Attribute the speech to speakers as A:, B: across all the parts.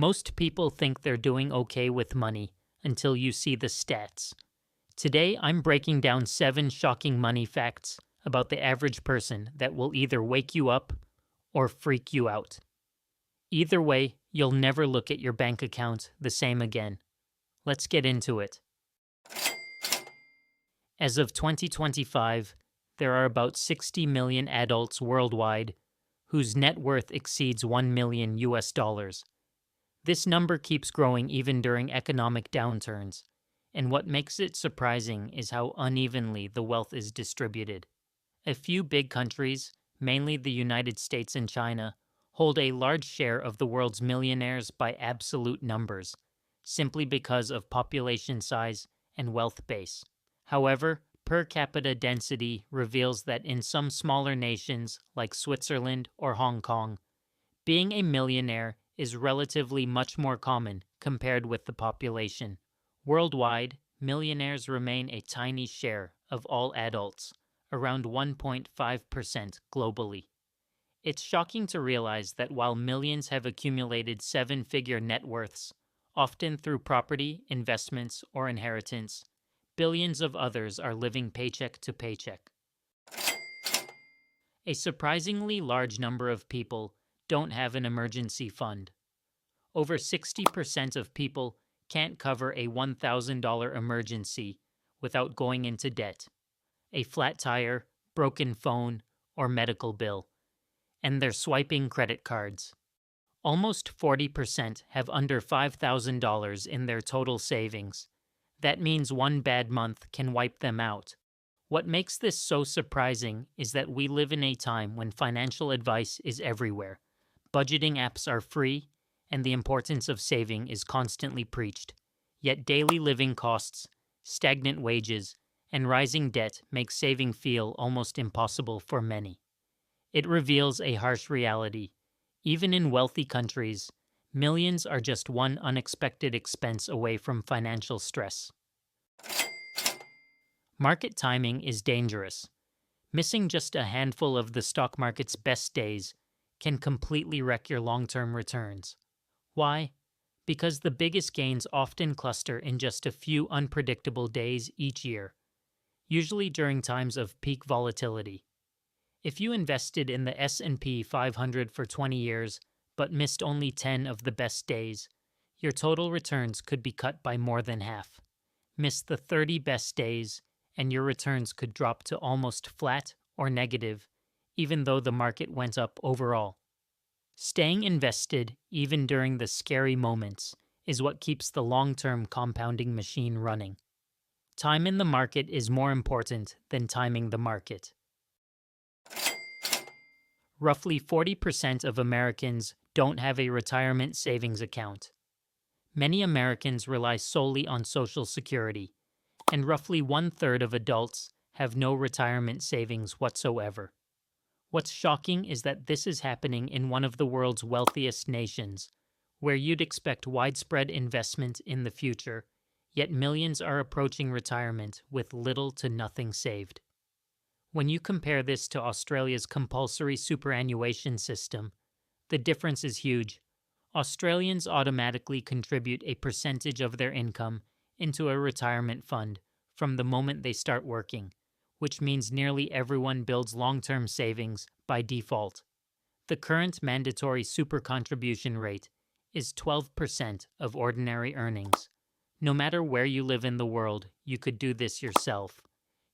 A: Most people think they're doing okay with money until you see the stats. Today, I'm breaking down 7 shocking money facts about the average person that will either wake you up or freak you out. Either way, you'll never look at your bank account the same again. Let's get into it. As of 2025, there are about 60 million adults worldwide whose net worth exceeds $1 million US. This number keeps growing even during economic downturns, and what makes it surprising is how unevenly the wealth is distributed. A few big countries, mainly the United States and China, hold a large share of the world's millionaires by absolute numbers, simply because of population size and wealth base. However, per capita density reveals that in some smaller nations like Switzerland or Hong Kong, being a millionaire is relatively much more common compared with the population. Worldwide, millionaires remain a tiny share of all adults, around 1.5% globally. It's shocking to realize that while millions have accumulated 7-figure net worths, often through property, investments, or inheritance, billions of others are living paycheck to paycheck. A surprisingly large number of people don't have an emergency fund. Over 60% of people can't cover a $1,000 emergency without going into debt, a flat tire, broken phone, or medical bill, and they're swiping credit cards. Almost 40% have under $5,000 in their total savings. That means one bad month can wipe them out. What makes this so surprising is that we live in a time when financial advice is everywhere. Budgeting apps are free, and the importance of saving is constantly preached. Yet daily living costs, stagnant wages, and rising debt make saving feel almost impossible for many. It reveals a harsh reality. Even in wealthy countries, millions are just one unexpected expense away from financial stress. Market timing is dangerous. Missing just a handful of the stock market's best days can completely wreck your long-term returns. Why? Because the biggest gains often cluster in just a few unpredictable days each year, usually during times of peak volatility. If you invested in the S&P 500 for 20 years but missed only 10 of the best days, your total returns could be cut by more than half. Miss the 30 best days, and your returns could drop to almost flat or negative, even though the market went up overall. Staying invested, even during the scary moments, is what keeps the long-term compounding machine running. Time in the market is more important than timing the market. Roughly 40% of Americans don't have a retirement savings account. Many Americans rely solely on Social Security, and roughly 1/3 of adults have no retirement savings whatsoever. What's shocking is that this is happening in one of the world's wealthiest nations, where you'd expect widespread investment in the future, yet millions are approaching retirement with little to nothing saved. When you compare this to Australia's compulsory superannuation system, the difference is huge. Australians automatically contribute a percentage of their income into a retirement fund from the moment they start working, which means nearly everyone builds long-term savings by default. The current mandatory super contribution rate is 12% of ordinary earnings. No matter where you live in the world, you could do this yourself.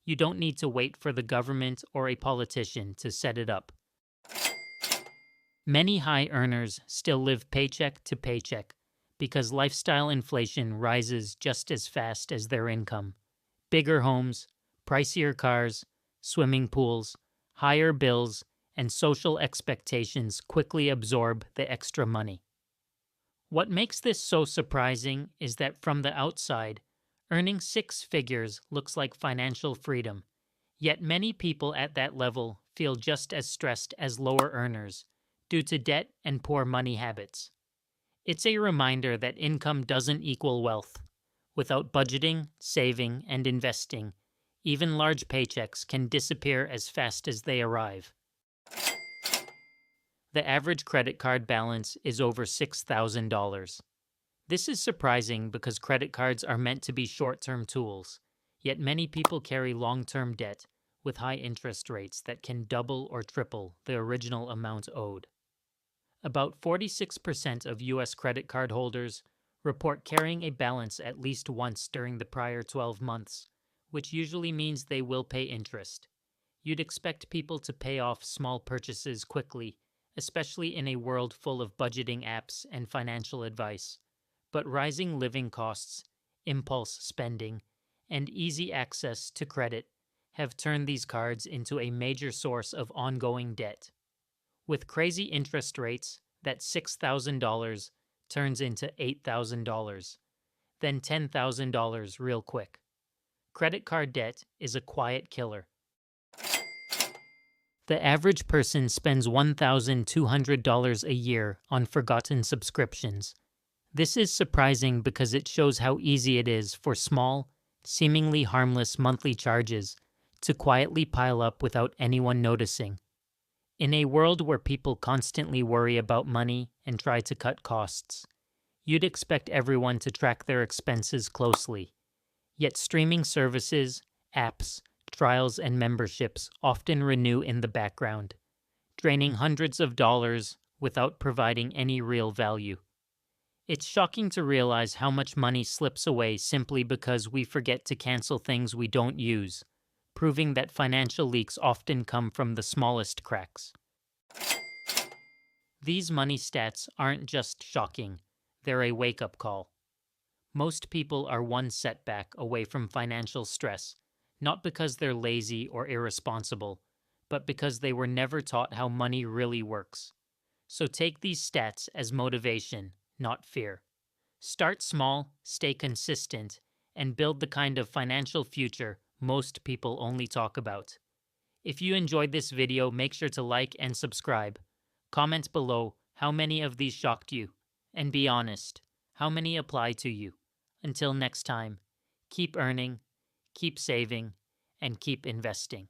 A: You don't need to wait for the government or a politician to set it up. Many high earners still live paycheck to paycheck because lifestyle inflation rises just as fast as their income. Bigger homes, pricier cars, swimming pools, higher bills, and social expectations quickly absorb the extra money. What makes this so surprising is that from the outside, earning 6 figures looks like financial freedom, yet many people at that level feel just as stressed as lower earners due to debt and poor money habits. It's a reminder that income doesn't equal wealth. Without budgeting, saving, and investing, even large paychecks can disappear as fast as they arrive. The average credit card balance is over $6,000. This is surprising because credit cards are meant to be short-term tools, yet many people carry long-term debt with high interest rates that can double or triple the original amount owed. About 46% of U.S. credit card holders report carrying a balance at least once during the prior 12 months, which usually means they will pay interest. You'd expect people to pay off small purchases quickly, especially in a world full of budgeting apps and financial advice. But rising living costs, impulse spending, and easy access to credit have turned these cards into a major source of ongoing debt. With crazy interest rates, that $6,000 turns into $8,000, then $10,000 real quick. Credit card debt is a quiet killer. The average person spends $1,200 a year on forgotten subscriptions. This is surprising because it shows how easy it is for small, seemingly harmless monthly charges to quietly pile up without anyone noticing. In a world where people constantly worry about money and try to cut costs, you'd expect everyone to track their expenses closely. Yet streaming services, apps, trials, and memberships often renew in the background, draining hundreds of dollars without providing any real value. It's shocking to realize how much money slips away simply because we forget to cancel things we don't use, proving that financial leaks often come from the smallest cracks. These money stats aren't just shocking, they're a wake-up call. Most people are one setback away from financial stress, not because they're lazy or irresponsible, but because they were never taught how money really works. So take these stats as motivation, not fear. Start small, stay consistent, and build the kind of financial future most people only talk about. If you enjoyed this video, make sure to like and subscribe. Comment below how many of these shocked you, and be honest, how many apply to you. Until next time, keep earning, keep saving, and keep investing.